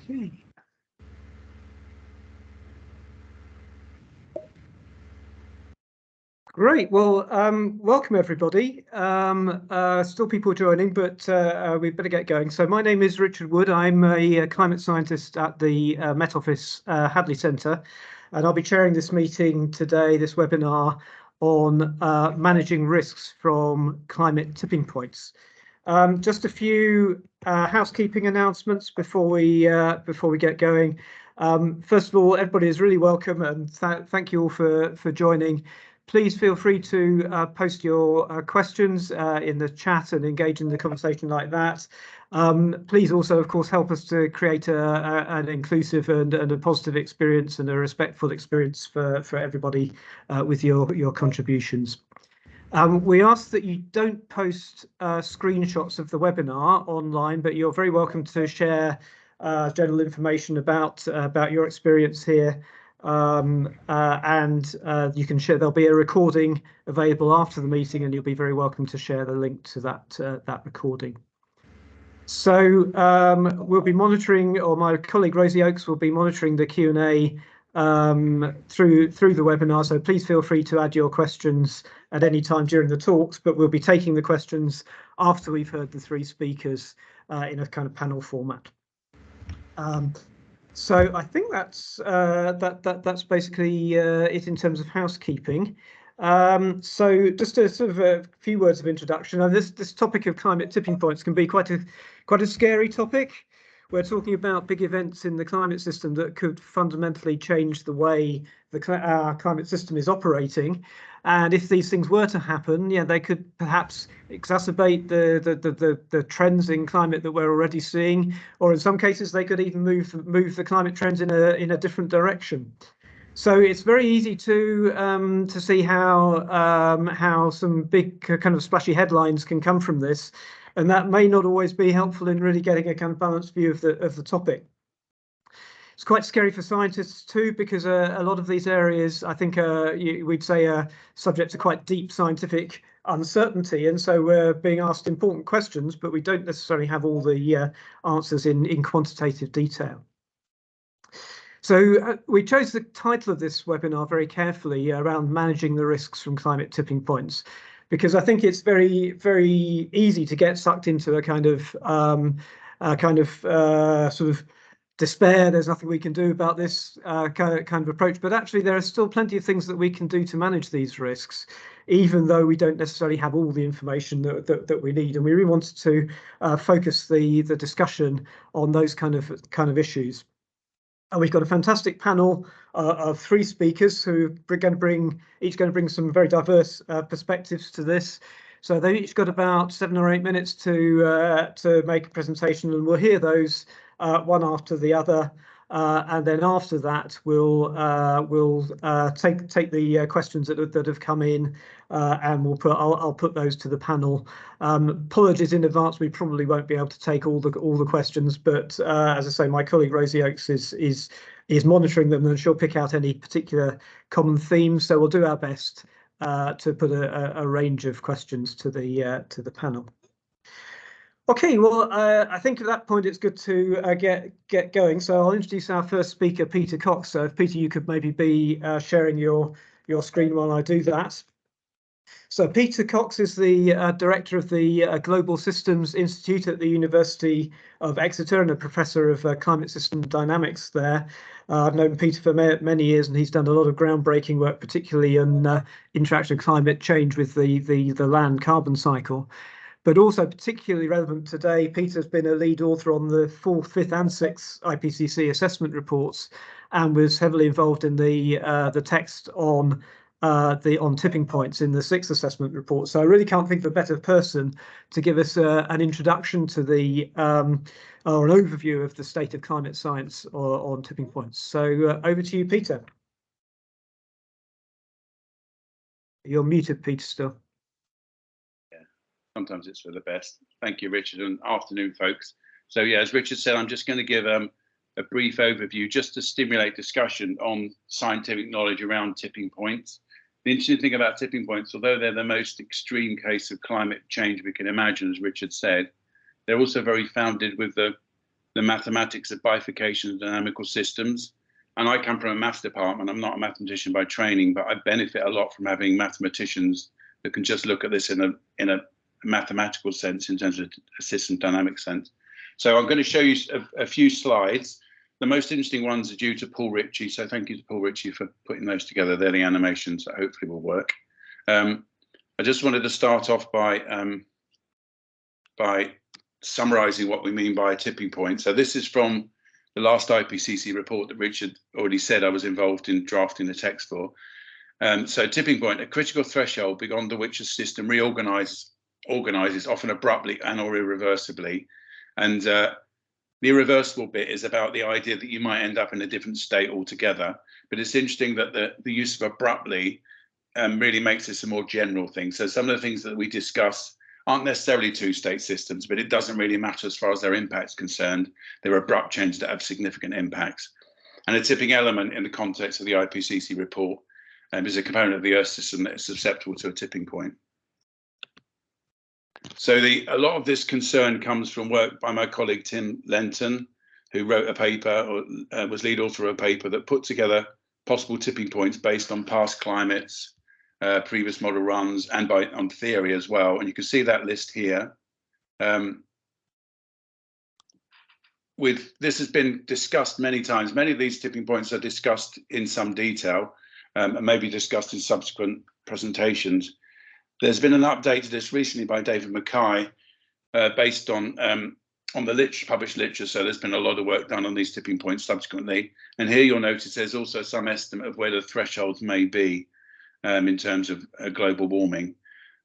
Okay. Great. Well, welcome everybody. Still people joining, but we better get going. So my name is Richard Wood. I'm a climate scientist at the Met Office Hadley Centre, and I'll be chairing this meeting today, this webinar on managing risks from climate tipping points. Just a few housekeeping announcements before we get going. First of all, everybody is really welcome, and thank you all for joining. Please feel free to post your questions in the chat and engage in the conversation like that. Please also, of course, help us to create an inclusive and a positive experience and a respectful experience for everybody with your contributions. We ask that you don't post screenshots of the webinar online, but you're very welcome to share general information about your experience here. And you can share. There'll be a recording available after the meeting, and you'll be very welcome to share the link to that recording. So we'll be monitoring, or my colleague Rosie Oakes will be monitoring the Q&A through the webinar. So please feel free to add your questions at any time during the talks, but we'll be taking the questions after we've heard the three speakers in a kind of panel format. So I think that's basically it in terms of housekeeping. So just a sort of a few words of introduction. Now, this topic of climate tipping points can be quite a scary topic. We're talking about big events in the climate system that could fundamentally change the way our climate system is operating. And if these things were to happen, yeah, they could perhaps exacerbate the trends in climate that we're already seeing, or in some cases they could even move the climate trends in a different direction. So it's very easy to see how some big kind of splashy headlines can come from this, and that may not always be helpful in really getting a kind of balanced view of the topic. It's quite scary for scientists too, because a lot of these areas, I think, we'd say, are subject to quite deep scientific uncertainty, and so we're being asked important questions, but we don't necessarily have all the answers in quantitative detail. So we chose the title of this webinar very carefully, around managing the risks from climate tipping points, because I think it's very, very easy to get sucked into a kind of sort of despair. There's nothing we can do about this kind of approach, but actually there are still plenty of things that we can do to manage these risks, even though we don't necessarily have all the information that we need. And we really wanted to focus the discussion on those kind of issues. And we've got a fantastic panel of three speakers who are going to bring some very diverse perspectives to this. So they've each got about 7 or 8 minutes to make a presentation, and we'll hear those one after the other. And then after that, we'll take the questions that have come in, and I'll put those to the panel. Apologies in advance, we probably won't be able to take all the questions, but as I say, my colleague Rosie Oakes is monitoring them, and she'll pick out any particular common themes. So we'll do our best to put a range of questions to the panel. Okay, well, I think at that point it's good to get going. So I'll introduce our first speaker, Peter Cox. So if Peter, you could maybe be sharing your screen while I do that. So Peter Cox is the director of the Global Systems Institute at the University of Exeter and a professor of climate system dynamics there. I've known Peter for many years, and he's done a lot of groundbreaking work, particularly on interaction of climate change with the land carbon cycle. But also particularly relevant today, Peter's been a lead author on the 4th, 5th and 6th IPCC assessment reports, and was heavily involved in the text on tipping points in the 6th assessment report. So I really can't think of a better person to give us an introduction to or an overview of the state of climate science on tipping points. So over to you, Peter. You're muted, Peter, still. Sometimes it's for the best. Thank you, Richard, and afternoon, folks. So yeah, as Richard said, I'm just going to give a brief overview just to stimulate discussion on scientific knowledge around tipping points. The interesting thing about tipping points, although they're the most extreme case of climate change we can imagine, as Richard said, they're also very founded with the the mathematics of bifurcation of dynamical systems. And I come from a maths department. I'm not a mathematician by training, but I benefit a lot from having mathematicians that can just look at this in a mathematical sense, in terms of a system dynamic sense. So I'm going to show you a few slides. The most interesting ones are due to Paul Ritchie. So thank you to Paul Ritchie for putting those together. They're the animations that hopefully will work. I just wanted to start off by summarizing what we mean by a tipping point. So this is from the last IPCC report that Richard already said I was involved in drafting the text for. So tipping point, a critical threshold beyond which a system reorganizes often abruptly and or irreversibly. And the irreversible bit is about the idea that you might end up in a different state altogether. But it's interesting that the use of abruptly really makes this a more general thing. So some of the things that we discuss aren't necessarily two-state systems, but it doesn't really matter as far as their impact's concerned. They're abrupt changes that have significant impacts. And a tipping element in the context of the IPCC report is a component of the Earth system that is susceptible to a tipping point. So a lot of this concern comes from work by my colleague Tim Lenton, who wrote a paper, or was lead author of a paper that put together possible tipping points based on past climates, previous model runs, and on theory as well. And you can see that list here. This has been discussed many times. Many of these tipping points are discussed in some detail and maybe discussed in subsequent presentations. There's been an update to this recently by David Mackay based on the published literature. So there's been a lot of work done on these tipping points subsequently. And here you'll notice there's also some estimate of where the thresholds may be in terms of global warming.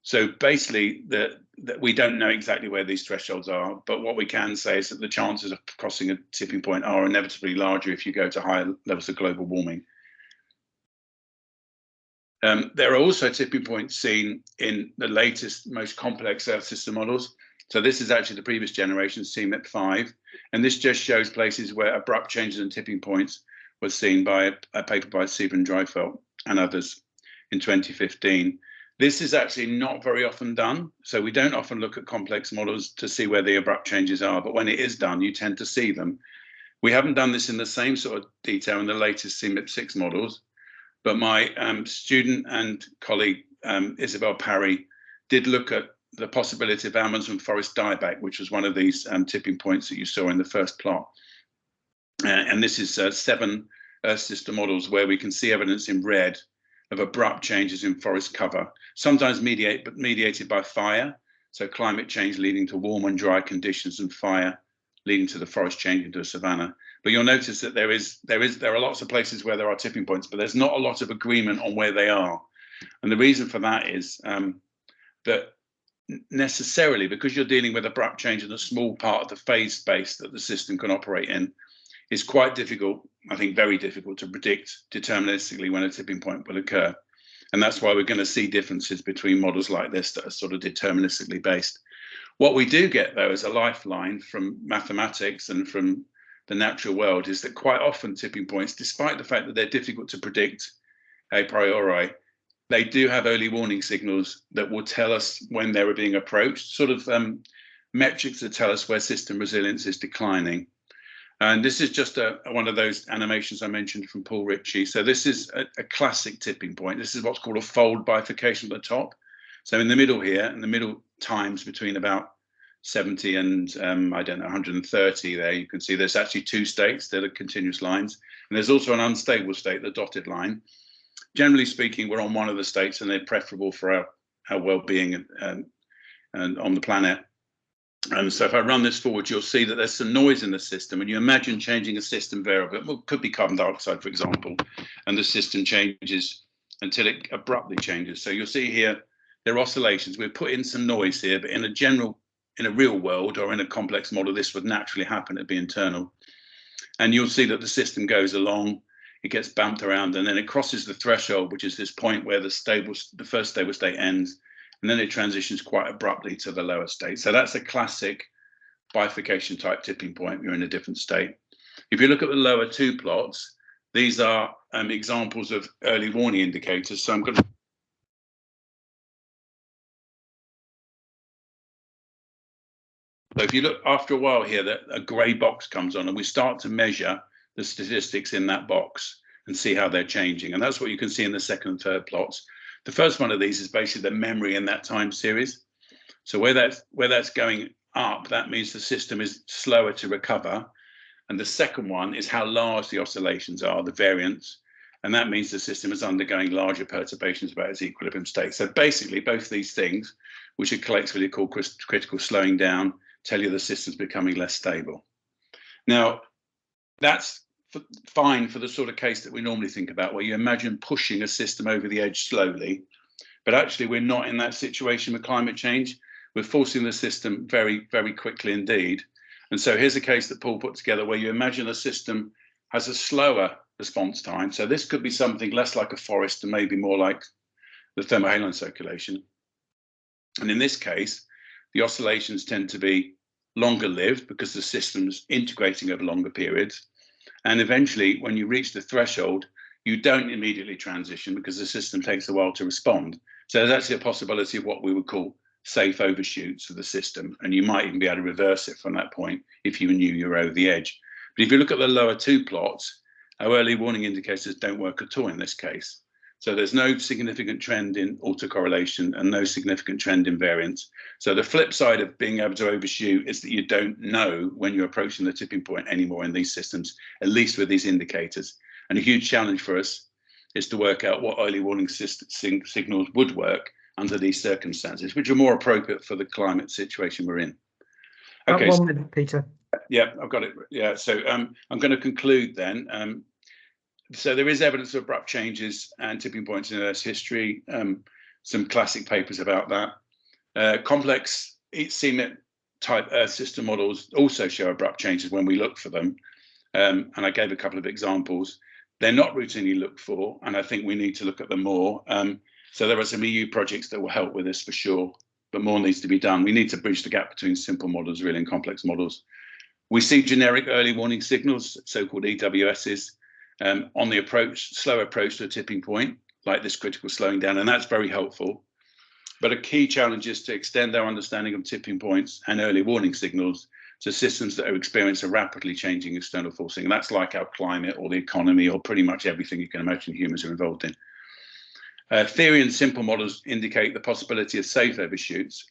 So basically, that we don't know exactly where these thresholds are, but what we can say is that the chances of crossing a tipping point are inevitably larger if you go to higher levels of global warming. There are also tipping points seen in the latest, most complex Earth system models. So this is actually the previous generation, CMIP5, and this just shows places where abrupt changes in tipping points was seen by a paper by Sieber and Dreifeld and others in 2015. This is actually not very often done. So we don't often look at complex models to see where the abrupt changes are, but when it is done, you tend to see them. We haven't done this in the same sort of detail in the latest CMIP6 models, but my student and colleague, Isabel Parry, did look at the possibility of Amazon forest dieback, which was one of these tipping points that you saw in the first plot. And this is 7 Earth system models where we can see evidence in red of abrupt changes in forest cover, sometimes mediated by fire. So climate change leading to warm and dry conditions, and fire leading to the forest changing to a savanna. But you'll notice that there are lots of places where there are tipping points, but there's not a lot of agreement on where they are. And the reason for that is that necessarily, because you're dealing with abrupt change in a small part of the phase space that the system can operate in, it's quite difficult, I think very difficult, to predict deterministically when a tipping point will occur. And that's why we're going to see differences between models like this that are sort of deterministically based. What we do get, though, as a lifeline from mathematics and from the natural world is that quite often tipping points, despite the fact that they're difficult to predict a priori, they do have early warning signals that will tell us when they were being approached, sort of metrics that tell us where system resilience is declining. And this is just one of those animations I mentioned from Paul Ritchie. So this is a classic tipping point. This is what's called a fold bifurcation at the top. So in the middle here, in the middle times between about 70 and I don't know, 130 there, you can see there's actually 2 states. They're the continuous lines. And there's also an unstable state, the dotted line. Generally speaking, we're on one of the states and they're preferable for our well-being and on the planet. And so if I run this forward, you'll see that there's some noise in the system. And you imagine changing a system variable, it could be carbon dioxide, for example, and the system changes until it abruptly changes. So you'll see here, there are oscillations. We've put in some noise here, but in a real world or in a complex model, this would naturally happen. It'd be internal. And you'll see that the system goes along, it gets bumped around, and then it crosses the threshold, which is this point where the first stable state ends. And then it transitions quite abruptly to the lower state. So that's a classic bifurcation type tipping point. You're in a different state. If you look at the lower 2 plots, these are examples of early warning indicators. So I'm going to So if you look after a while here, that a grey box comes on and we start to measure the statistics in that box and see how they're changing. And that's what you can see in the second and third plots. The first one of these is basically the memory in that time series. So where that's going up, that means the system is slower to recover. And the second one is how large the oscillations are, the variance. And that means the system is undergoing larger perturbations about its equilibrium state. So basically, both these things, which are collectively called critical slowing down, tell you the system's becoming less stable. Now, that's fine for the sort of case that we normally think about, where you imagine pushing a system over the edge slowly. But actually, we're not in that situation with climate change. We're forcing the system very, very quickly indeed. And so here's a case that Paul put together where you imagine a system has a slower response time. So this could be something less like a forest and maybe more like the thermohaline circulation. And in this case, the oscillations tend to be longer lived because the system's integrating over longer periods. And eventually, when you reach the threshold, you don't immediately transition because the system takes a while to respond. So there's actually a possibility of what we would call safe overshoots of the system. And you might even be able to reverse it from that point if you knew you were over the edge. But if you look at the lower two plots, our early warning indicators don't work at all in this case. So there's no significant trend in autocorrelation and no significant trend in variance. So the flip side of being able to overshoot is that you don't know when you're approaching the tipping point anymore in these systems, at least with these indicators. And a huge challenge for us is to work out what early warning signals would work under these circumstances, which are more appropriate for the climate situation we're in. Okay. 1 minute, Peter. Yeah, I've got it. Yeah, so I'm going to conclude then. So there is evidence of abrupt changes and tipping points in Earth's history. Some classic papers about that. Complex CMIT type Earth system models also show abrupt changes when we look for them. And I gave a couple of examples. They're not routinely looked for, and I think we need to look at them more. So there are some EU projects that will help with this for sure, but more needs to be done. We need to bridge the gap between simple models really and complex models. We see generic early warning signals, so-called EWSs, on the slow approach to a tipping point, like this critical slowing down, and that's very helpful. But a key challenge is to extend our understanding of tipping points and early warning signals to systems that are experiencing a rapidly changing external forcing. And that's like our climate or the economy or pretty much everything you can imagine humans are involved in. Theory and simple models indicate the possibility of safe overshoots,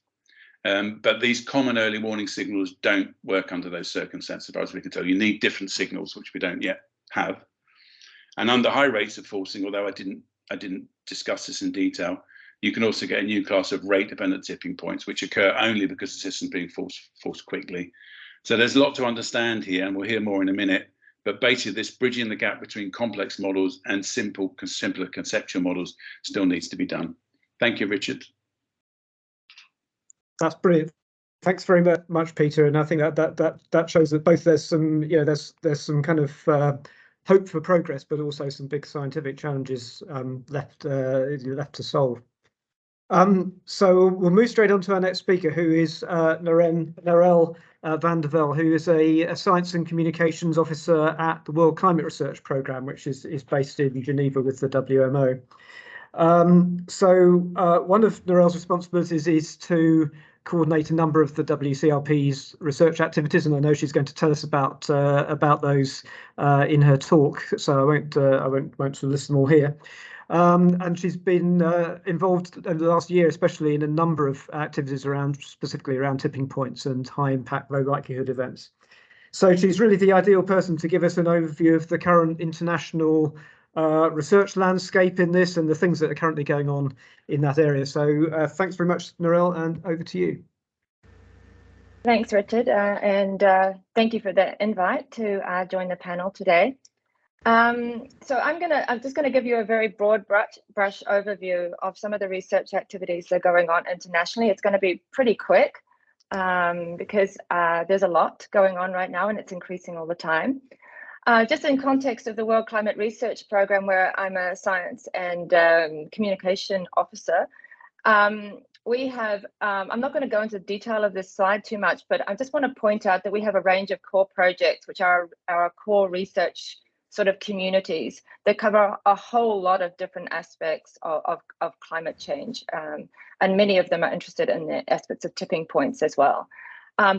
but these common early warning signals don't work under those circumstances, as far as we can tell. You need different signals, which we don't yet have. And under high rates of forcing, although I didn't discuss this in detail, you can also get a new class of rate-dependent tipping points, which occur only because the system is being forced quickly. So there's a lot to understand here, and we'll hear more in a minute. But basically, this bridging the gap between complex models and simpler conceptual models still needs to be done. Thank you, Richard. That's brilliant. Thanks very much, Peter. And I think that shows that both there's some there's some kind of hope for progress, but also some big scientific challenges left to solve. So we'll move straight on to our next speaker, who is Narelle van der Velde, who is a Science and Communications Officer at the World Climate Research Programme, which is based in Geneva with the WMO. So one of Narelle's responsibilities is to coordinate a number of the WCRP's research activities, and I know she's going to tell us about those in her talk. So I won't list them all here. And she's been involved over the last year, especially in a number of activities specifically around tipping points and high impact, low likelihood events. So she's really the ideal person to give us an overview of the current international research landscape in this and the things that are currently going on in that area. So thanks very much, Narelle, and over to you. Thanks, Richard, and thank you for the invite to join the panel today. So I'm just gonna give you a very broad brush overview of some of the research activities that are going on internationally. It's going to be pretty quick because there's a lot going on right now and it's increasing all the time. Just in context of the World Climate Research Programme, where I'm a science and communication officer, we have, I'm not going to go into the detail of this slide too much, but I just want to point out that we have a range of core projects, which are our core research sort of communities that cover a whole lot of different aspects of climate change. And many of them are interested in the aspects of tipping points as well.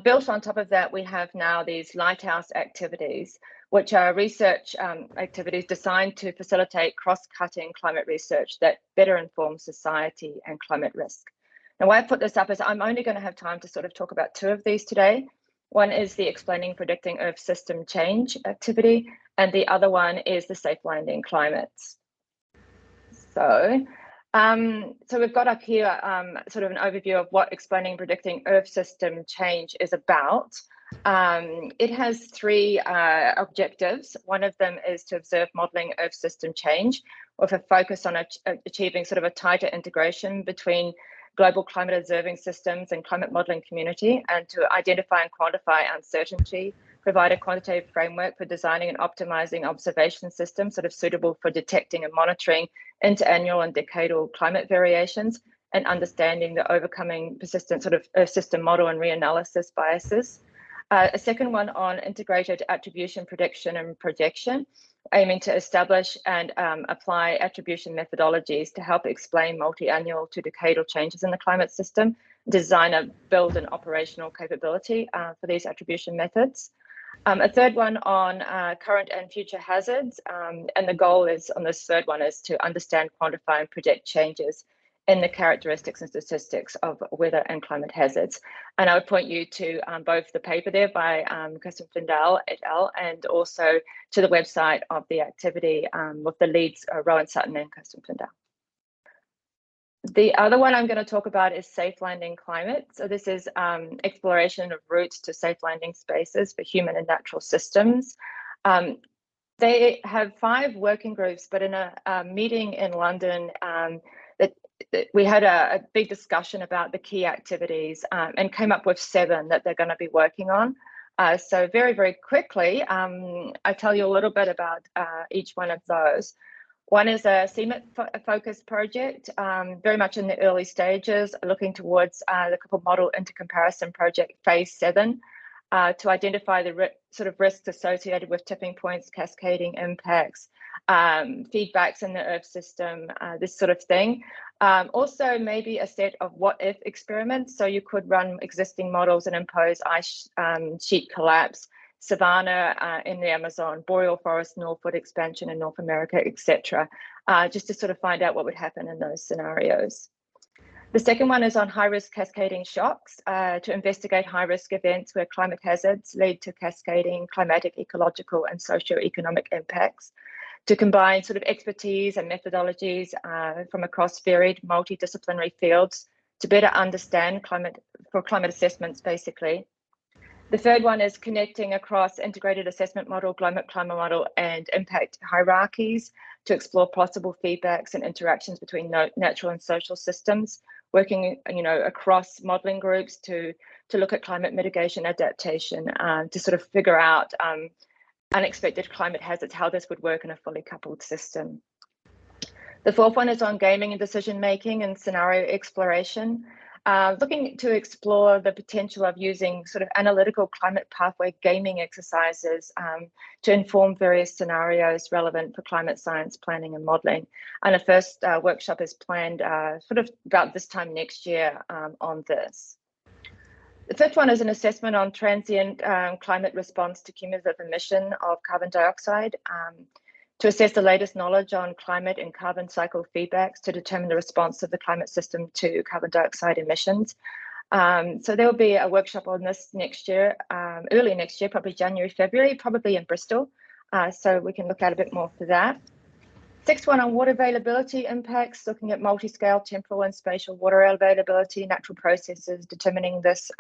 Built on top of that, we have now these lighthouse activities, which are research activities designed to facilitate cross-cutting climate research that better informs society and climate risk. Now, why I put this up is I'm only going to have time to sort of talk about 2 of these today. One is the Explaining Predicting Earth System Change activity, and the other one is the Safe Landing Climates. So we've got up here sort of an overview of what Explaining Predicting Earth System Change is about. It has 3 objectives. One of them is to observe modelling Earth system change with a focus on achieving sort of a tighter integration between global climate observing systems and climate modelling community, and to identify and quantify uncertainty, provide a quantitative framework for designing and optimizing observation systems sort of suitable for detecting and monitoring interannual and decadal climate variations, and understanding the overcoming persistent sort of Earth system model and reanalysis biases. A second one on integrated attribution prediction and projection, aiming to establish and apply attribution methodologies to help explain multi-annual to decadal changes in the climate system, design, build an operational capability for these attribution methods. A third one on current and future hazards, and the goal is on this third one is to understand, quantify and predict changes in the characteristics and statistics of weather and climate hazards. And I would point you to both the paper there by Kirsten Flindell et al. And also to the website of the activity with the leads Rowan Sutton and Kirsten Flindell. The other one I'm going to talk about is Safe Landing Climate. So this is exploration of routes to safe landing spaces for human and natural systems. They have 5 working groups, but in a meeting in London, we had a big discussion about the key activities and came up with 7 that they're going to be working on. So very, very quickly, I tell you a little bit about each one of those. One is a CMIT-focused project, very much in the early stages, looking towards the couple model intercomparison project phase 7 to identify the sort of risks associated with tipping points, cascading impacts, feedbacks in the Earth system, this sort of thing. Also, maybe a set of what-if experiments. So you could run existing models and impose ice sheet collapse, savanna in the Amazon, boreal forest northward expansion in North America, etc., just to sort of find out what would happen in those scenarios. The second one is on high-risk cascading shocks to investigate high-risk events where climate hazards lead to cascading climatic, ecological, and socio-economic impacts, to combine sort of expertise and methodologies from across varied multidisciplinary fields to better understand climate assessments, basically. The third one is connecting across integrated assessment model, climate model, and impact hierarchies to explore possible feedbacks and interactions between natural and social systems, working, across modeling groups to look at climate mitigation, adaptation, to sort of figure out unexpected climate hazards, how this would work in a fully coupled system. The fourth one is on gaming and decision making and scenario exploration. Looking to explore the potential of using sort of analytical climate pathway gaming exercises to inform various scenarios relevant for climate science planning and modelling. And a first workshop is planned sort of about this time next year on this. The fifth one is an assessment on transient climate response to cumulative emission of carbon dioxide, to assess the latest knowledge on climate and carbon cycle feedbacks to determine the response of the climate system to carbon dioxide emissions. So there will be a workshop on this next year, early next year, probably January, February, probably in Bristol. So we can look at a bit more for that. Sixth one on water availability impacts, looking at multi-scale temporal and spatial water availability, natural processes, determining this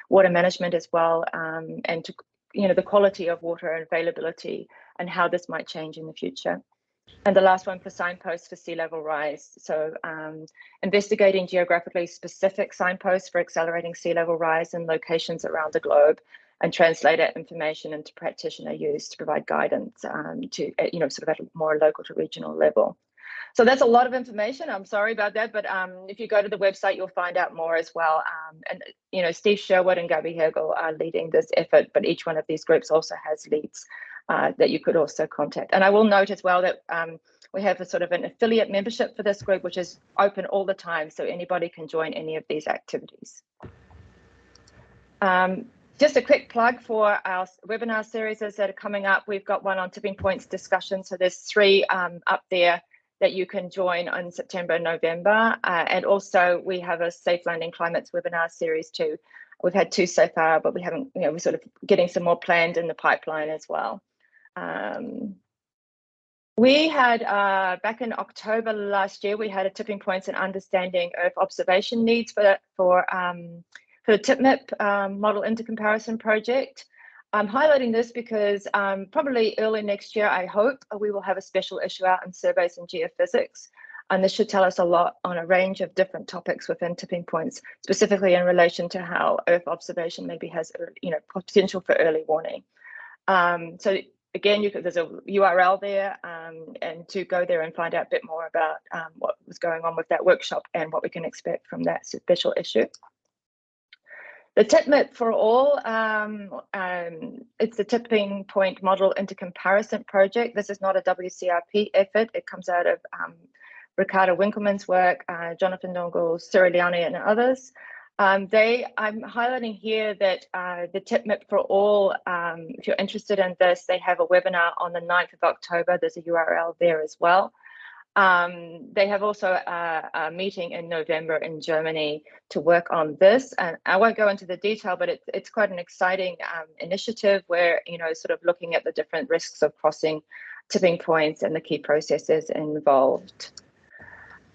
water management as well, and to, the quality of water and availability and how this might change in the future. And the last one for signposts for sea level rise. So investigating geographically specific signposts for accelerating sea level rise in locations around the globe, and translate that information into practitioner use to provide guidance to, sort of at a more local to regional level. So that's a lot of information. I'm sorry about that, but if you go to the website, you'll find out more as well. And Steve Sherwood and Gabby Hegel are leading this effort, but each one of these groups also has leads that you could also contact. And I will note as well that we have a sort of an affiliate membership for this group, which is open all the time, so anybody can join any of these activities. Just a quick plug for our webinar series that are coming up. We've got one on tipping points discussion. So there's 3 up there that you can join in September and November. And also we have a Safe Landing Climates webinar series too. We've had 2 so far, but we haven't, we're sort of getting some more planned in the pipeline as well. We had, back in October last year, we had a tipping points and understanding Earth observation needs for the TIPMIP model intercomparison project. I'm highlighting this because probably early next year, I hope, we will have a special issue out in surveys and geophysics. And this should tell us a lot on a range of different topics within tipping points, specifically in relation to how Earth observation maybe has, potential for early warning. So again, there's a URL there, and to go there and find out a bit more about what was going on with that workshop and what we can expect from that special issue. The TIPMIP for all, it's the Tipping Point Model Intercomparison Project. This is not a WCRP effort. It comes out of Ricardo Winkelmann's work, Jonathan Dongle, Cyril Liani, and others. I'm highlighting here that the TIPMIP for all, if you're interested in this, they have a webinar on the 9th of October. There's a URL there as well. They have also a meeting in November in Germany to work on this. And I won't go into the detail, but it's quite an exciting initiative where, sort of looking at the different risks of crossing tipping points and the key processes involved.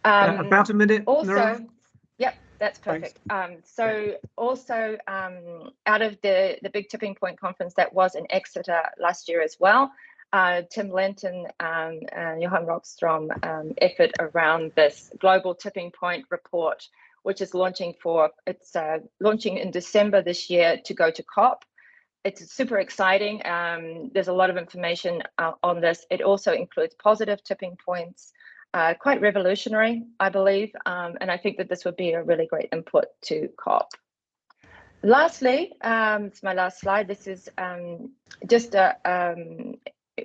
About a minute. Also, Nora. Yep, that's perfect. So also out of the big tipping point conference that was in Exeter last year as well, Tim Lenton and Johan Rockstrom effort around this global tipping point report, which is launching in December this year to go to COP. It's super exciting. There's a lot of information on this. It also includes positive tipping points, quite revolutionary, I believe. And I think that this would be a really great input to COP. Lastly, it's my last slide. This is just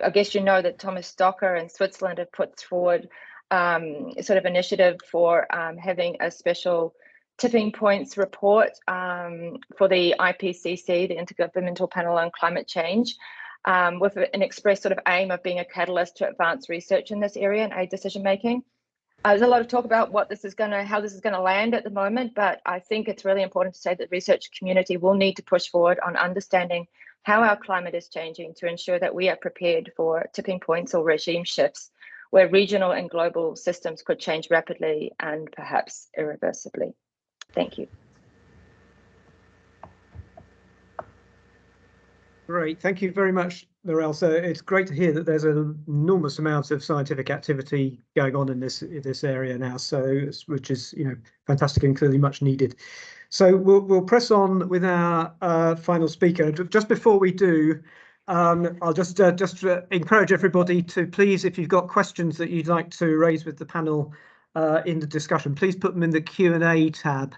I guess you know that Thomas Stocker in Switzerland have put forward sort of initiative for having a special tipping points report for the IPCC, the Intergovernmental Panel on Climate Change, with an express sort of aim of being a catalyst to advance research in this area and aid decision making. There's a lot of talk about how this is going to land at the moment, but I think it's really important to say that the research community will need to push forward on understanding how our climate is changing to ensure that we are prepared for tipping points or regime shifts where regional and global systems could change rapidly and perhaps irreversibly. Thank you. Great, thank you very much, Narelle. So it's great to hear that there's an enormous amount of scientific activity going on in this area now. So which is fantastic and clearly much needed. So we'll press on with our final speaker. Just before we do, I'll just encourage everybody to please, if you've got questions that you'd like to raise with the panel in the discussion, please put them in the Q&A tab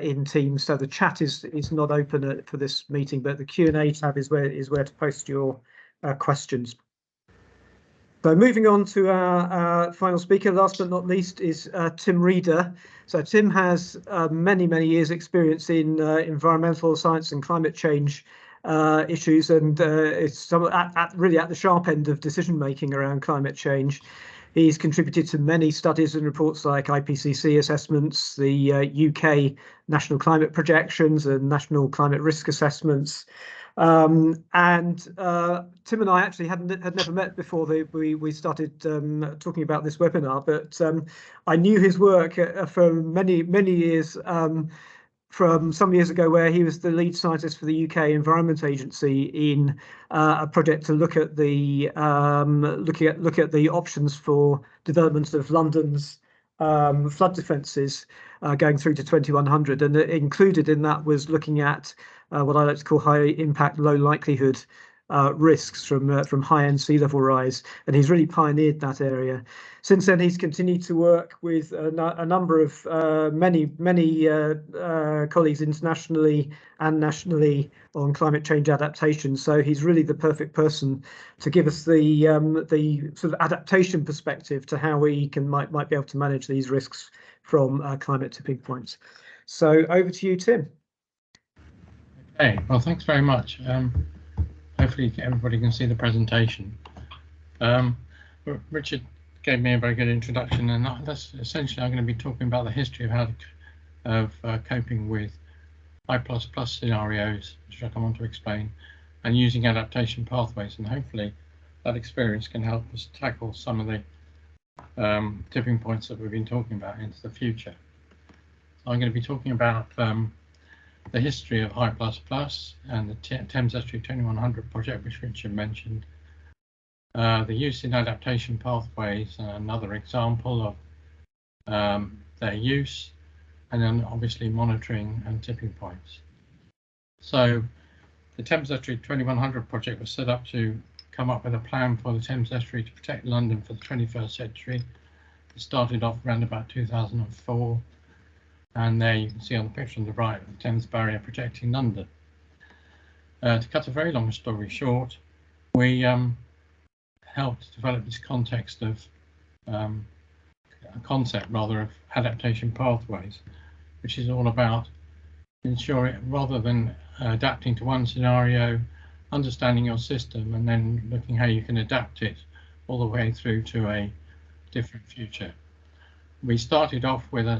in Teams. So the chat is not open for this meeting, but the Q&A tab is where to post your questions. So moving on to our final speaker, last but not least, is Tim Reeder. So Tim has many years experience in environmental science and climate change issues, and it's really at the sharp end of decision making around climate change. He's contributed to many studies and reports like IPCC assessments, the UK national climate projections and national climate risk assessments. And Tim and I actually had never met before we started talking about this webinar, but I knew his work for many years, from some years ago, where he was the lead scientist for the UK Environment Agency in a project to look at the options for development of London's flood defences going through to 2100, and included in that was looking at what I like to call high impact, low likelihood risks from high-end sea level rise, and he's really pioneered that area. Since then, he's continued to work with a number of many colleagues internationally and nationally on climate change adaptation. So he's really the perfect person to give us the sort of adaptation perspective to how we might be able to manage these risks from climate tipping points. So over to you, Tim. Okay, well, thanks very much. Hopefully everybody can see the presentation. Richard gave me a very good introduction, and that's essentially I'm going to be talking about the history of coping with I++ scenarios, which I'll come on to explain, and using adaptation pathways, and hopefully that experience can help us tackle some of the tipping points that we've been talking about into the future. So I'm going to be talking about the history of High++ and the Thames Estuary 2100 project, which Richard mentioned, the use in adaptation pathways, another example of their use, and then obviously monitoring and tipping points. So the Thames Estuary 2100 project was set up to come up with a plan for the Thames Estuary to protect London for the 21st century. It started off around about 2004, and there you can see on the picture on the right the Thames Barrier protecting London. To cut a very long story short, we helped develop this context of a concept rather of adaptation pathways, which is all about ensuring, rather than adapting to one scenario, understanding your system and then looking how you can adapt it all the way through to a different future. We started off with a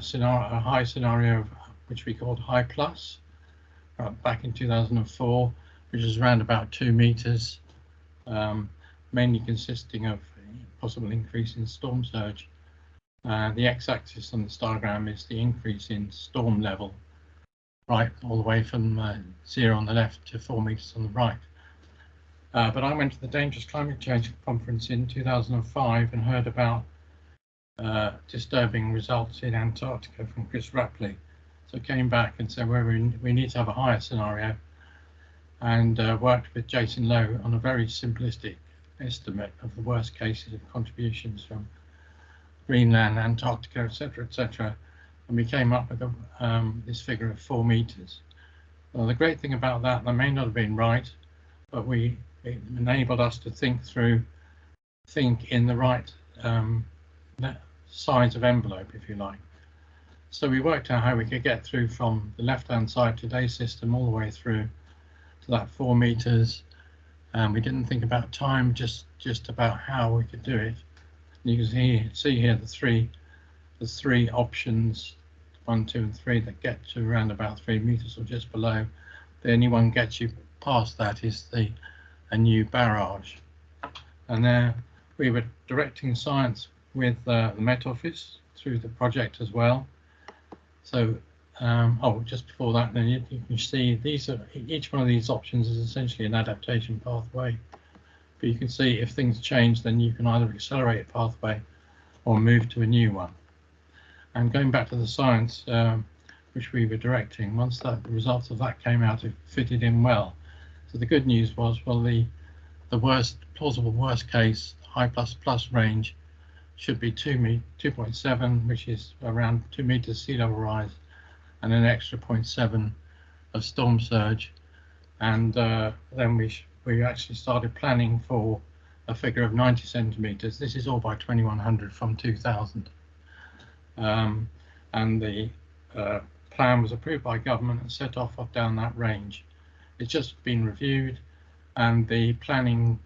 high scenario which we called High Plus back in 2004, which was around about 2 meters, mainly consisting of possible increase in storm surge. The x-axis on this diagram is the increase in storm level, right, all the way from 0 on the left to 4 meters on the right. But I went to the Dangerous Climate Change Conference in 2005 and heard about disturbing results in Antarctica from Chris Rapley. So I came back and said, well, we need to have a higher scenario, and worked with Jason Lowe on a very simplistic estimate of the worst cases of contributions from Greenland, Antarctica, etc., and we came up with this figure of 4 meters. Well, the great thing about that may not have been right, but it enabled us to think in the right size of envelope, if you like. So we worked out how we could get through from the left-hand side today's system all the way through to that 4 meters. We didn't think about time, just about how we could do it. You can see here the three options, 1, 2, and 3, that get to around about 3 meters or just below. The only one gets you past that is a new barrage. And there we were directing science with the Met Office through the project as well. So, just before that, then you can see each one of these options is essentially an adaptation pathway. But you can see if things change, then you can either accelerate a pathway or move to a new one. And going back to the science, which we were directing, once the results of that came out, it fitted in well. So the good news was, well, the plausible worst case High++ range should be 2.7, which is around 2 meters sea level rise, and an extra 0.7 of storm surge. And then we actually started planning for a figure of 90 centimeters. This is all by 2100 from 2000. And the plan was approved by government and set off down that range. It's just been reviewed, and the planning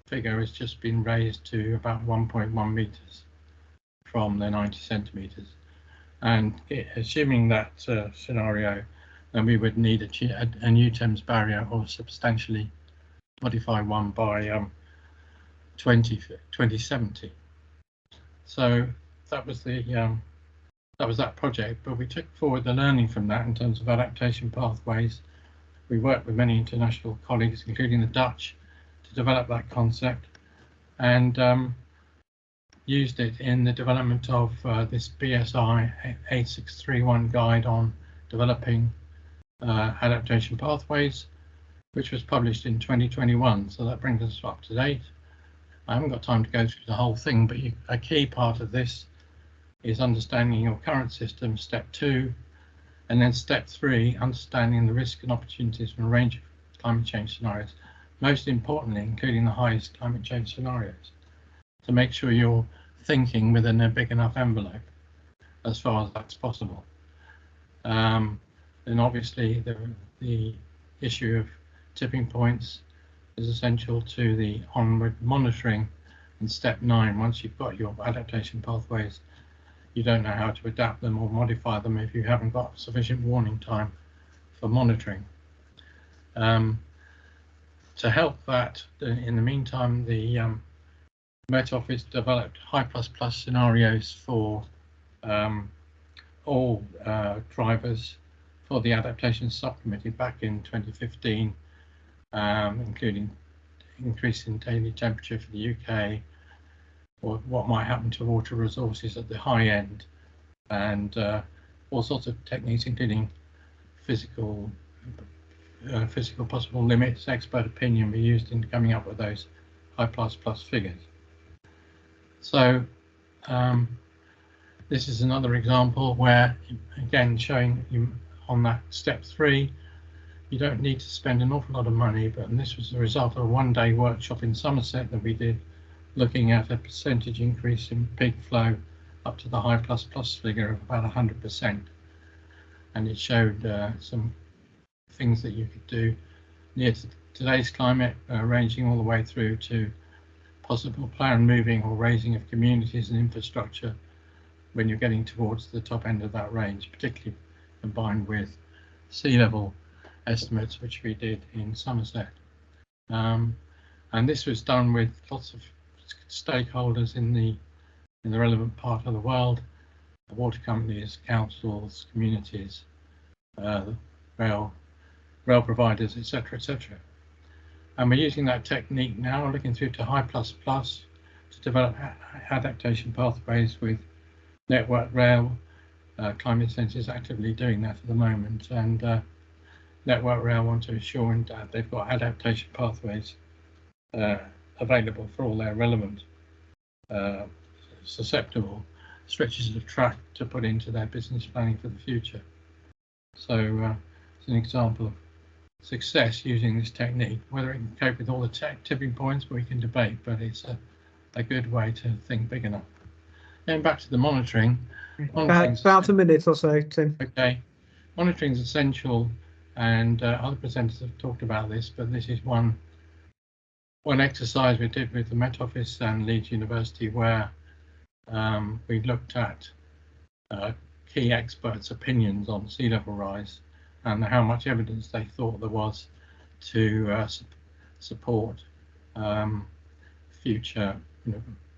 figure has just been raised to about 1.1 meters from the 90 centimeters. And assuming that scenario, then we would need a new Thames barrier, or substantially modify one by 2070. So that was that project, but we took forward the learning from that in terms of adaptation pathways. We worked with many international colleagues, including the Dutch, to develop that concept, and used it in the development of this BSI 8631 guide on developing adaptation pathways, which was published in 2021. So that brings us up to date. I haven't got time to go through the whole thing, but a key part of this is understanding your current system, step 2, and then step 3, understanding the risks and opportunities from a range of climate change scenarios, most importantly, including the highest climate change scenarios, to make sure you're thinking within a big enough envelope as far as that's possible. And obviously the issue of tipping points is essential to the onward monitoring. And step 9, once you've got your adaptation pathways, you don't know how to adapt them or modify them if you haven't got sufficient warning time for monitoring. To help that, in the meantime, the Met Office developed high++ scenarios for all drivers for the adaptation subcommittee back in 2015, including increase in daily temperature for the UK, or what might happen to water resources at the high end, and all sorts of techniques, including physical possible limits, expert opinion, were used in coming up with those high++ figures. So this is another example where, again, showing you on that step 3, you don't need to spend an awful lot of money, but this was the result of a one-day workshop in Somerset that we did, looking at a percentage increase in peak flow up to the high++ figure of about 100%. And it showed some things that you could do near to today's climate, ranging all the way through to possible planned moving or raising of communities and infrastructure when you're getting towards the top end of that range, particularly combined with sea level estimates, which we did in Somerset. And this was done with lots of stakeholders in the relevant part of the world, the water companies, councils, communities, rail providers, etc., etc. And we're using that technique now, looking through to high++, to develop adaptation pathways with Network Rail. Climate Sense is actively doing that at the moment, and Network Rail want to ensure that they've got adaptation pathways available for all their relevant susceptible stretches of track to put into their business planning for the future. So it's an example of success using this technique. Whether it can cope with all the tipping points, we can debate, but it's a good way to think big enough. Going back to the monitoring. About a minute or so, Tim. Okay. Monitoring is essential, and other presenters have talked about this, but this is one exercise we did with the Met Office and Leeds University, where we looked at key experts' opinions on sea level rise and how much evidence they thought there was to support future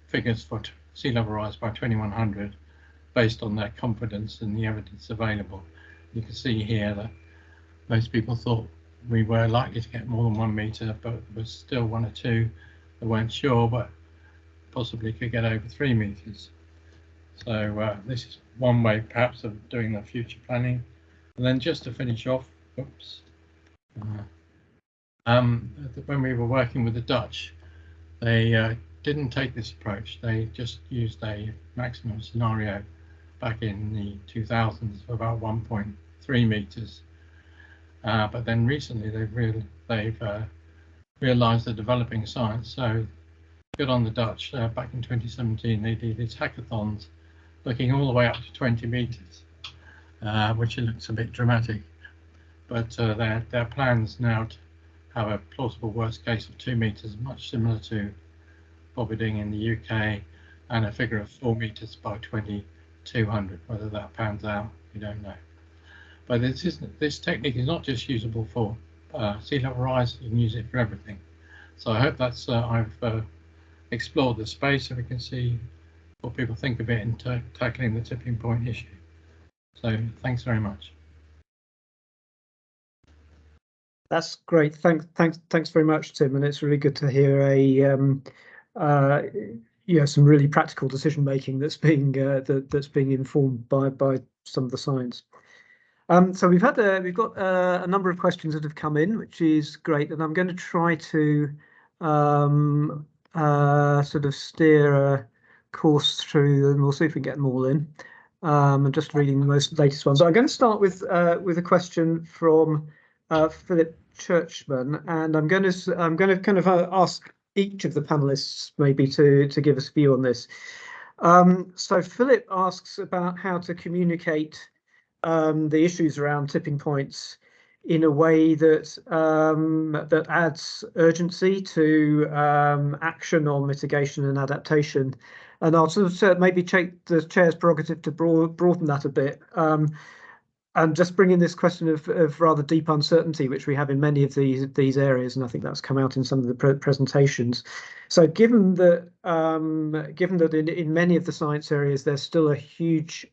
figures for sea level rise by 2100 based on their confidence in the evidence available. You can see here that most people thought we were likely to get more than 1 metre, but there was still 1 or 2 that weren't sure, but possibly could get over 3 metres. So this is one way perhaps of doing the future planning. And then just to finish off, when we were working with the Dutch, they didn't take this approach. They just used a maximum scenario back in the 2000s of about 1.3 metres. But then recently they've realised the developing science. So good on the Dutch. Back in 2017, they did these hackathons looking all the way up to 20 metres, which looks a bit dramatic. But their plans now to have a plausible worst case of 2 metres, much similar to what we're doing in the UK, and a figure of 4 metres by 2200. Whether that pans out, we don't know. But this technique is not just usable for sea level rise, you can use it for everything. So I hope that's I've explored the space so we can see what people think of it in tackling the tipping point issue. So thanks very much. That's great. Thanks very much, Tim. And it's really good to hear some really practical decision making that's being informed by some of the science. So we've got a number of questions that have come in, which is great, and I'm going to try to sort of steer a course through them. We'll see if we can get them all in. I'm just reading the latest ones. So I'm going to start with a question from Philip Churchman, and I'm going to kind of ask each of the panelists maybe to give us a view on this. So Philip asks about how to communicate the issues around tipping points in a way that that adds urgency to action on mitigation and adaptation. And I'll sort of maybe take the chair's prerogative to broaden that a bit. And just bring in this question of rather deep uncertainty, which we have in many of these areas, and I think that's come out in some of the presentations. So, given that in many of the science areas there's still a huge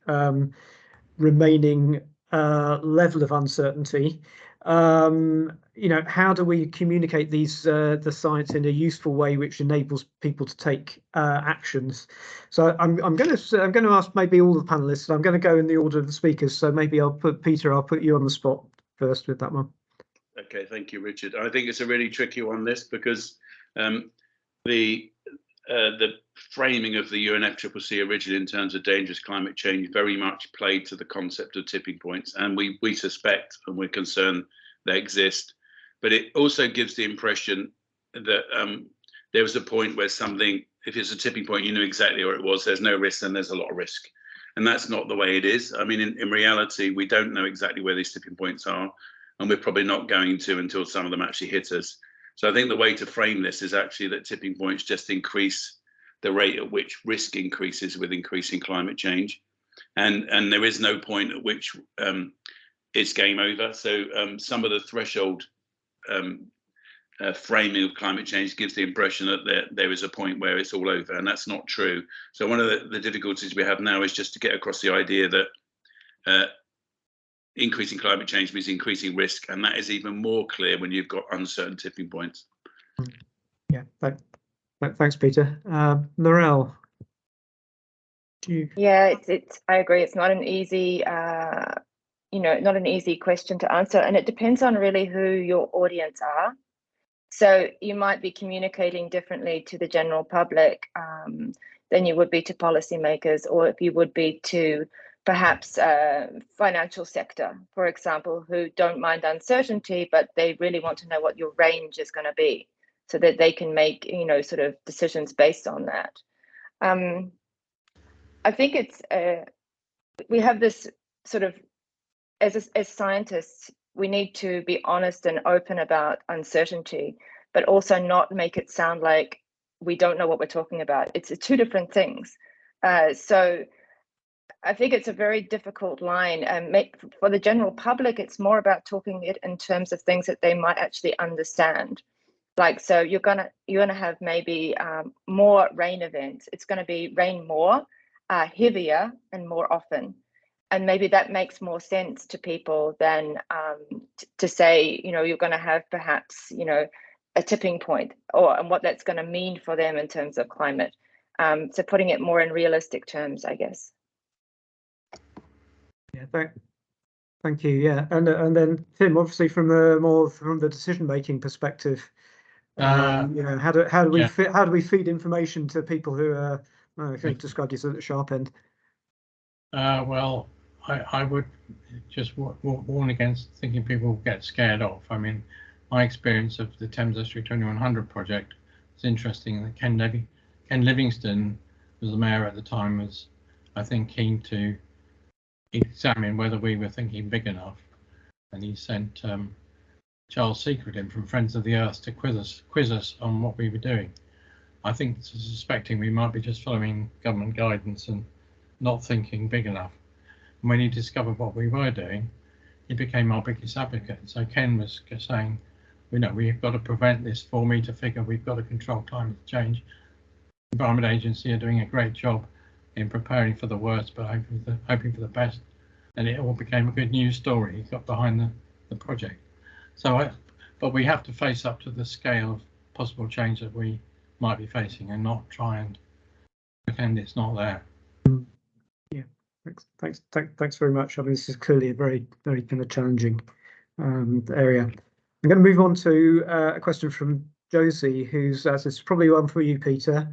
remaining level of uncertainty, how do we communicate the science in a useful way which enables people to take actions? So I'm going to ask maybe all the panelists. I'm going to go in the order of the speakers. So maybe I'll put you on the spot first with that one. Okay, thank you, Richard. I think it's a really tricky one, this, because the framing of the UNFCCC originally in terms of dangerous climate change very much played to the concept of tipping points, and we suspect and we're concerned they exist, but it also gives the impression that there was a point where something, if it's a tipping point, you knew exactly where it was. There's no risk, and there's a lot of risk, and that's not the way it is. I mean, in reality, we don't know exactly where these tipping points are, and we're probably not going to until some of them actually hit us. So I think the way to frame this is actually that tipping points just increase the rate at which risk increases with increasing climate change, and there is no point at which it's game over. So some of the threshold framing of climate change gives the impression that there is a point where it's all over, and that's not true. So one of the difficulties we have now is just to get across the idea that increasing climate change means increasing risk, and that is even more clear when you've got uncertain tipping points. Yeah, thanks, Peter. Narelle, Yeah, I agree. It's not an easy, not an easy question to answer, and it depends on really who your audience are. So you might be communicating differently to the general public than you would be to policymakers, or if you would be to perhaps financial sector, for example, who don't mind uncertainty, but they really want to know what your range is going to be, so that they can make sort of decisions based on that. I think it's we have this sort of, as scientists, we need to be honest and open about uncertainty, but also not make it sound like we don't know what we're talking about. It's two different things. So I think it's a very difficult line, and for the general public, it's more about talking it in terms of things that they might actually understand. Like, so you're gonna have maybe more rain events. It's going to be rain more, heavier, and more often. And maybe that makes more sense to people than to say, you're going to have perhaps, a tipping point, and what that's going to mean for them in terms of climate. So putting it more in realistic terms, I guess. Yeah, thank you. Yeah, and then Tim, obviously from the decision-making perspective, how do we feed information to people who are, I think described as at the sharp end? Well, I would just warn against thinking people get scared off. I mean, my experience of the Thames Estuary 2100 project is interesting. That Ken Livingstone was the mayor at the time, was, I think, keen to examine whether we were thinking big enough, and he sent Charles Secret in from Friends of the Earth to quiz us on what we were doing. I think suspecting we might be just following government guidance and not thinking big enough. And when he discovered what we were doing, he became our biggest advocate. So Ken was saying, we've got to prevent this 4-meter figure. We've got to control climate change. The Environment Agency are doing a great job in preparing for the worst, but hoping for the best. And it all became a good news story. He got behind the project. So, but we have to face up to the scale of possible change that we might be facing, and not try and pretend it's not there. Yeah, thanks very much. I mean, this is clearly a very, very kind of challenging area. I'm going to move on to a question from Josie, who's this is probably one for you, Peter.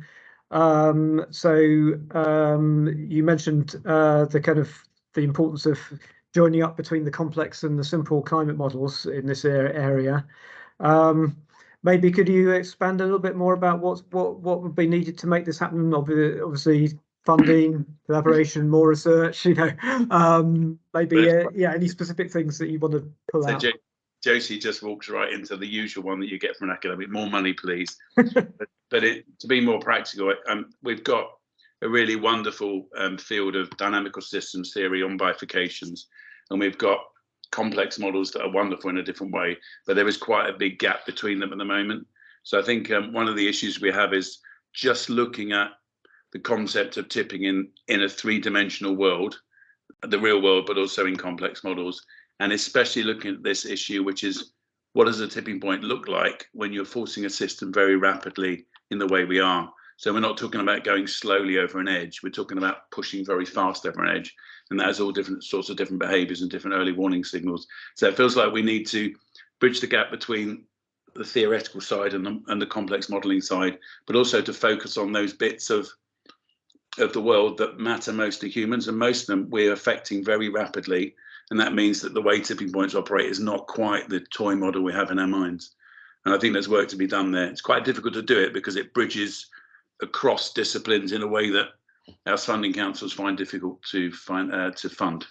So you mentioned the importance of joining up between the complex and the simple climate models in this area. Maybe could you expand a little bit more about what would be needed to make this happen? Obviously, funding, collaboration, more research. Maybe any specific things that you want to pull out. Josie just walks right into the usual one that you get from an academic: more money, please. but to be more practical, we've got a really wonderful field of dynamical systems theory on bifurcations, and we've got complex models that are wonderful in a different way, but there is quite a big gap between them at the moment. So I think one of the issues we have is just looking at the concept of tipping in a three-dimensional world, the real world, but also in complex models, and especially looking at this issue, which is, what does a tipping point look like when you're forcing a system very rapidly in the way we are? So we're not talking about going slowly over an edge, we're talking about pushing very fast over an edge, and that has all different sorts of different behaviors and different early warning signals. So it feels like we need to bridge the gap between the theoretical side and the complex modeling side, but also to focus on those bits of the world that matter most to humans, and most of them we're affecting very rapidly, and that means that the way tipping points operate is not quite the toy model we have in our minds. And I think there's work to be done there. It's quite difficult to do it because it bridges across disciplines in a way that our funding councils find difficult to fund.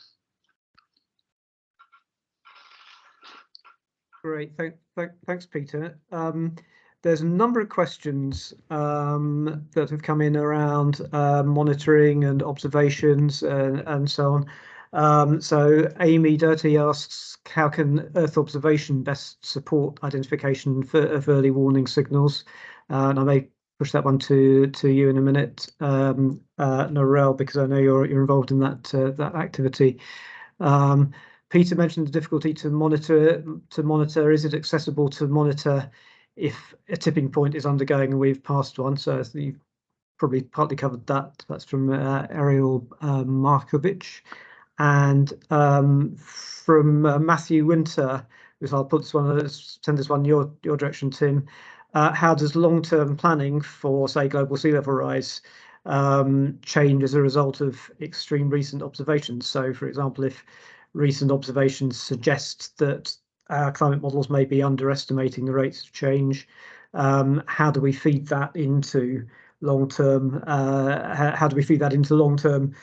Great, thanks, Peter. There's a number of questions that have come in around monitoring and observations and so on. So Amy Dirty asks, how can Earth observation best support identification of early warning signals? And I may push that one to you in a minute, Narelle, because I know you're involved in that activity. Peter mentioned the difficulty to monitor. Is it accessible to monitor if a tipping point is undergoing and we've passed one? So you've probably partly covered that. That's from Ariel Markovich. And from Matthew Winter, because I'll put this one, send this one your direction, Tim. How does long-term planning for, say, global sea level rise change as a result of extreme recent observations? So, for example, if recent observations suggest that our climate models may be underestimating the rates of change, how do we feed that into long-term? How do we feed that into long-term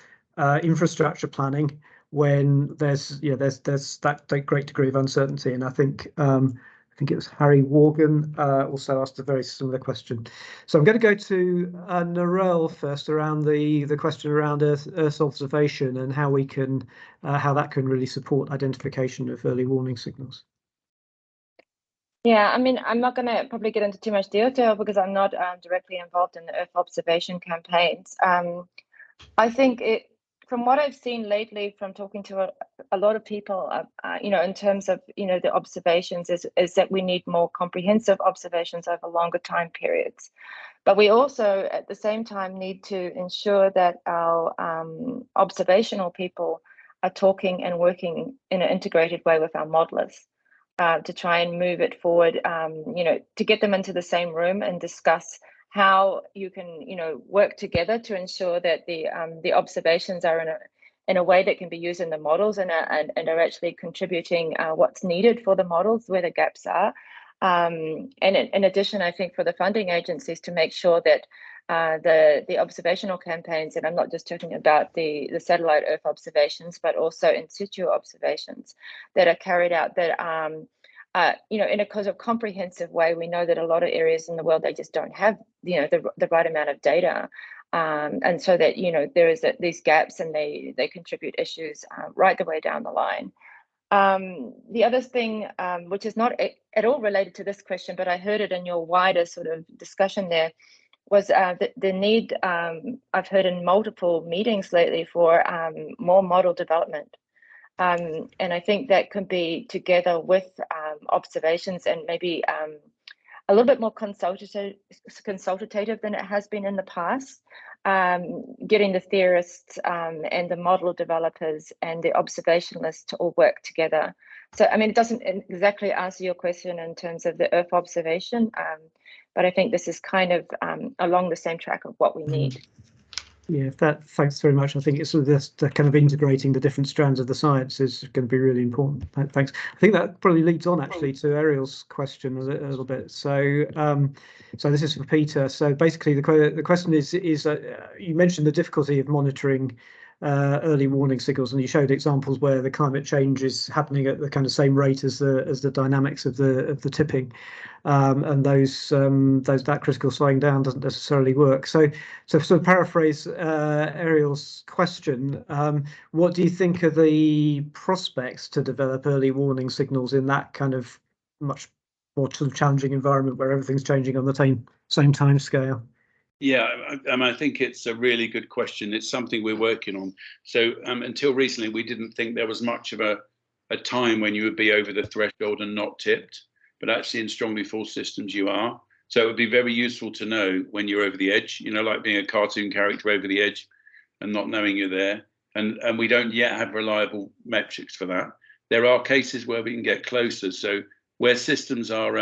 infrastructure planning when there's that great degree of uncertainty? And I think it was Harry Worgan also asked a very similar question. So I'm going to go to Narelle first around the question around Earth observation and how we can how that can really support identification of early warning signals. Yeah, I mean, I'm not going to probably get into too much detail because I'm not directly involved in the Earth observation campaigns. I think from what I've seen lately, from talking to a lot of people, in terms of, the observations, is that we need more comprehensive observations over longer time periods. But we also, at the same time, need to ensure that our observational people are talking and working in an integrated way with our modelers to try and move it forward, to get them into the same room and discuss how you can, work together to ensure that the observations are in a way that can be used in the models and are actually contributing what's needed for the models, where the gaps are. And in addition, I think for the funding agencies to make sure that the observational campaigns, and I'm not just talking about the satellite Earth observations, but also in situ observations that are carried out that in a kind of comprehensive way. We know that a lot of areas in the world, they just don't have the right amount of data, and so that there is these gaps, and they contribute issues right the way down the line. The other thing, which is not at all related to this question, but I heard it in your wider sort of discussion there, was the need, I've heard in multiple meetings lately, for more model development. And I think that could be together with observations, and maybe a little bit more consultative than it has been in the past, getting the theorists and the model developers and the observationalists to all work together. So, I mean, it doesn't exactly answer your question in terms of the Earth observation, but I think this is kind of along the same track of what we need. Yeah, thanks very much. I think it's sort of this kind of integrating the different strands of the science is going to be really important. Thanks. I think that probably leads on actually to Ariel's question a little bit. So, so this is for Peter. So basically, the question is you mentioned the difficulty of monitoring early warning signals, and you showed examples where the climate change is happening at the kind of same rate as the dynamics of the tipping, and that critical slowing down doesn't necessarily work. So to paraphrase Ariel's question, what do you think are the prospects to develop early warning signals in that kind of much more sort of challenging environment where everything's changing on the same time scale? Yeah, I think it's a really good question. It's something we're working on. So until recently, we didn't think there was much of a time when you would be over the threshold and not tipped, but actually in strongly forced systems you are. So it would be very useful to know when you're over the edge, you know, like being a cartoon character over the edge and not knowing you're there. And we don't yet have reliable metrics for that. There are cases where we can get closer. So where systems are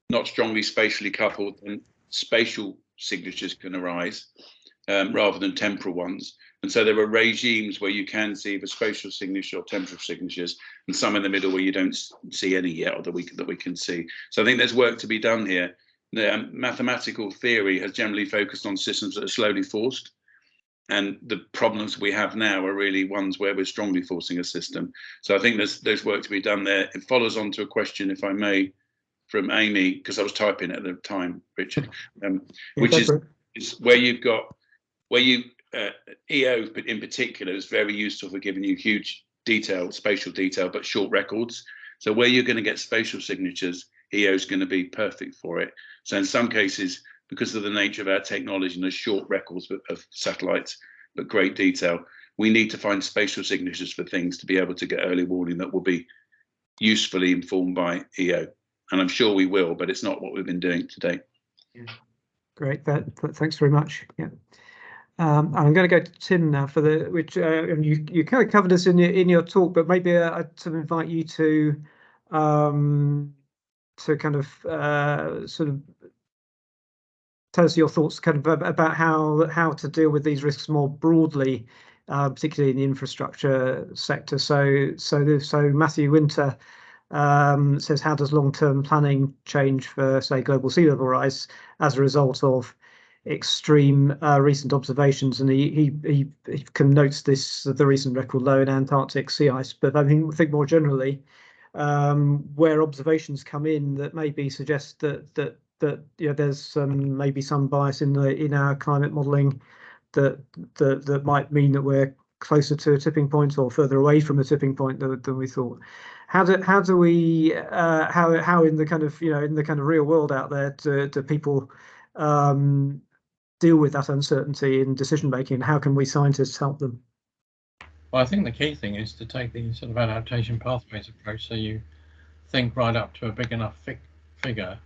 not strongly spatially coupled, and spatial signatures can arise rather than temporal ones. And so there are regimes where you can see the spatial signature or temporal signatures, and some in the middle where you don't see any yet, or that we can see. So I think there's work to be done here. The mathematical theory has generally focused on systems that are slowly forced, and the problems we have now are really ones where we're strongly forcing a system. So I think there's work to be done there. It follows on to a question, if I may, from Amy, because I was typing at the time, Richard, which is where EO in particular is very useful for giving you huge detail, spatial detail, but short records. So where you're going to get spatial signatures, EO is going to be perfect for it. So in some cases, because of the nature of our technology and the short records of satellites, but great detail, we need to find spatial signatures for things to be able to get early warning that will be usefully informed by EO. And I'm sure we will, but it's not what we've been doing today. Yeah. Great, thanks very much. Yeah, I'm going to go to Tim now for which you kind of covered this in your talk, but maybe I'd sort of invite you to kind of sort of tell us your thoughts kind of about how to deal with these risks more broadly, particularly in the infrastructure sector. So Matthew Winter says, how does long-term planning change for, say, global sea level rise as a result of extreme recent observations? And he connotes the recent record low in Antarctic sea ice. But I think more generally, where observations come in that maybe suggest that there's maybe some bias in our climate modelling that might mean that we're closer to a tipping point or further away from the tipping point than we thought. How do we how in the kind of in the kind of real world out there do people deal with that uncertainty in decision making? How can we scientists help them? Well, I think the key thing is to take the sort of adaptation pathways approach. So you think right up to a big enough figure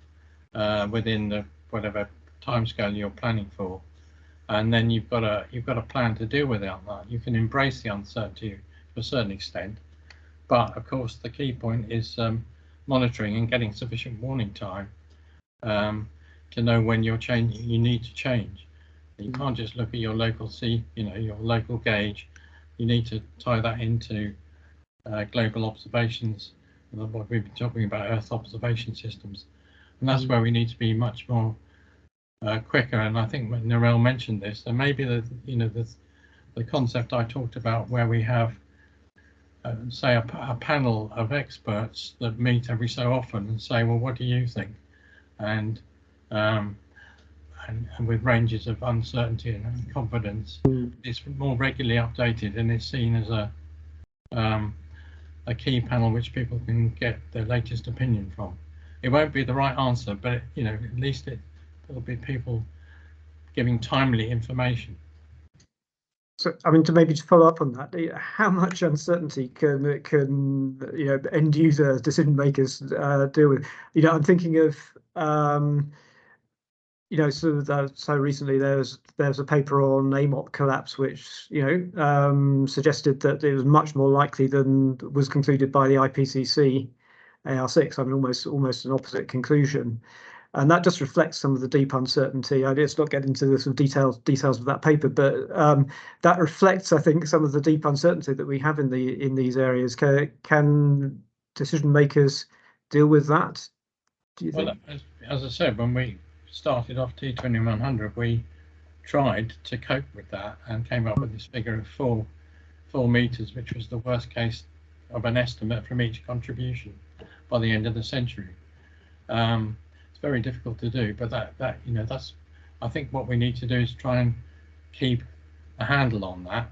within the whatever timescale you're planning for, and then you've got a plan to deal with that. You can embrace the uncertainty to a certain extent, but of course the key point is monitoring and getting sufficient warning time to know when you need to change. You can't just look at your local your local gauge. You need to tie that into global observations, what we've been talking about, Earth observation systems, and that's where we need to be much more quicker. And I think when Narelle mentioned this, and maybe the concept I talked about, where we have say a panel of experts that meet every so often and say, well, what do you think? And with ranges of uncertainty and confidence, it's more regularly updated, and it's seen as a key panel which people can get their latest opinion from. It won't be the right answer, but at least it'll be people giving timely information. So, I mean, to follow up on that, how much uncertainty can end user decision makers deal with? I'm thinking of so recently there's a paper on AMOP collapse, which suggested that it was much more likely than was concluded by the IPCC AR6. I mean, almost an opposite conclusion. And that just reflects some of the deep uncertainty. Let's not get into the sort of details of that paper, but that reflects, I think, some of the deep uncertainty that we have in these areas. Can decision makers deal with that, do you think? Well, as I said, when we started off T2100, we tried to cope with that and came up with this figure of 4 4 meters, which was the worst case of an estimate from each contribution by the end of the century. It's very difficult to do, but that you know, that's, I think what we need to do is try and keep a handle on that,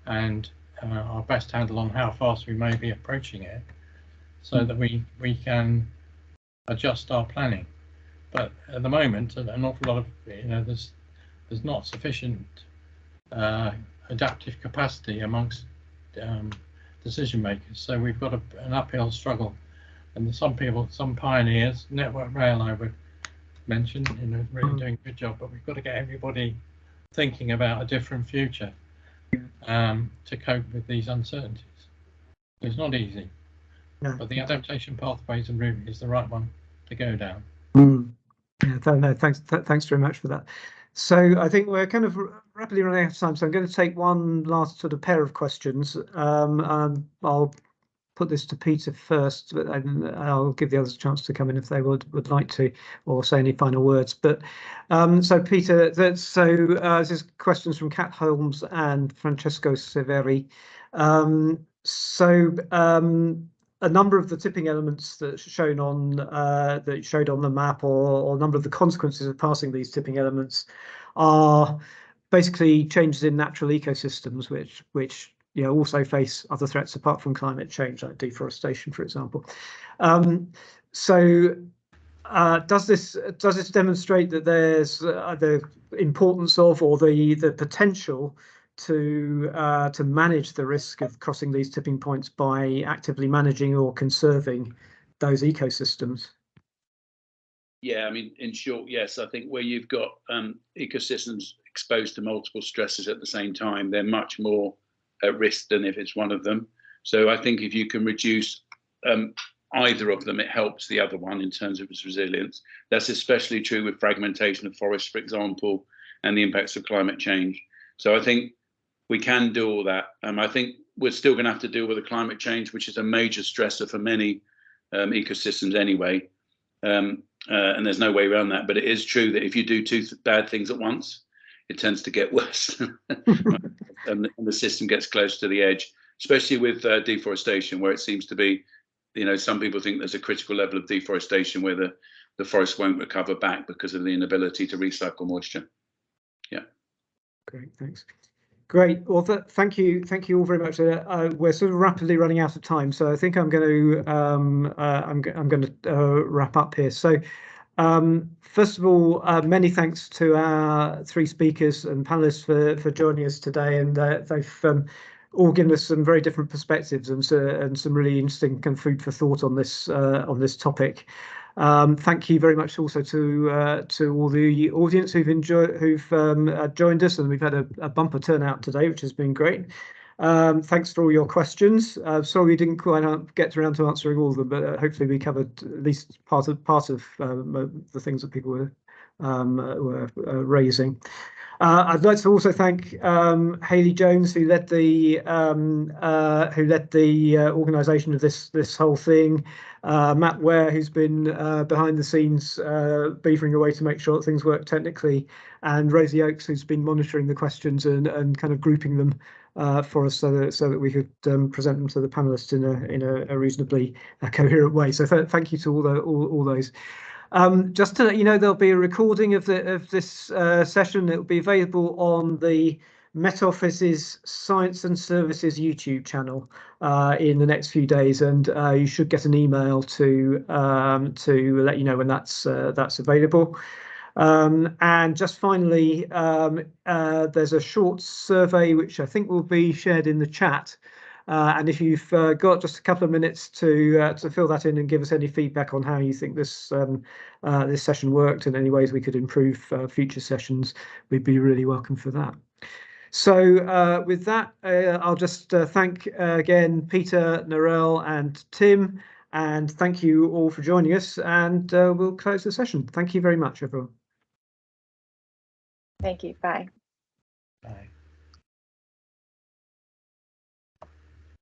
and our best handle on how fast we may be approaching it, so that we can adjust our planning. But at the moment, an awful lot of, you know, there's not sufficient adaptive capacity amongst decision makers, so we've got an uphill struggle. And some people, some pioneers, Network Rail I would mention, you know, really doing a good job, but we've got to get everybody thinking about a different future to cope with these uncertainties. It's not easy, but the adaptation pathways and route is the right one to go down. Yeah, no, thanks very much for that. So I think we're kind of rapidly running out of time, so I'm going to take one last sort of pair of questions. I'll put this to Peter first, but I'll give the others a chance to come in if they would like to, or say any final words. But so Peter, this is questions from Kat Holmes and Francesco Severi. A number of the tipping elements that shown on that showed on the map, or a number of the consequences of passing these tipping elements, are basically changes in natural ecosystems, which you know also face other threats apart from climate change, like deforestation, for example. Does this demonstrate that there's the importance of, or the potential to manage the risk of crossing these tipping points by actively managing or conserving those ecosystems? Yeah, I mean, in short, yes. I think where you've got ecosystems exposed to multiple stresses at the same time, they're much more at risk than if it's one of them. So I think if you can reduce either of them, it helps the other one in terms of its resilience. That's especially true with fragmentation of forests, for example, and the impacts of climate change. So I think we can do all that. I think we're still going to have to deal with the climate change, which is a major stressor for many ecosystems anyway. And there's no way around that. But it is true that if you do two bad things at once, it tends to get worse. and the system gets close to the edge, especially with deforestation, where it seems to be, you know, some people think there's a critical level of deforestation where the forest won't recover back because of the inability to recycle moisture. Yeah. Great, thanks. Great. Well, thank you all very much. We're sort of rapidly running out of time, so I think I'm going to wrap up here. So, first of all, many thanks to our three speakers and panelists for joining us today, and they've all given us some very different perspectives and some really interesting kind of food for thought on this topic. Thank you very much also to all the audience who've joined us, and we've had a bumper turnout today, which has been great. Thanks for all your questions. Sorry we didn't quite get around to answering all of them, but hopefully we covered at least part of the things that people were raising. I'd like to also thank Hayley Jones, who led the organisation of this whole thing. Matt Ware, who's been behind the scenes beavering away to make sure that things work technically, and Rosie Oakes, who's been monitoring the questions and kind of grouping them for us so that we could present them to the panelists in a reasonably coherent way. So thank you to all those. Just to let you know, there'll be a recording of this session. It will be available on the Met Office's Science and Services YouTube channel in the next few days, and you should get an email to let you know when that's available. And just finally, there's a short survey which I think will be shared in the chat. And if you've got just a couple of minutes to fill that in and give us any feedback on how you think this session worked and any ways we could improve future sessions, we'd be really welcome for that. So with that, I'll just thank again Peter, Narelle and Tim, and thank you all for joining us, and we'll close the session. Thank you very much, everyone. Thank you. Bye. Bye.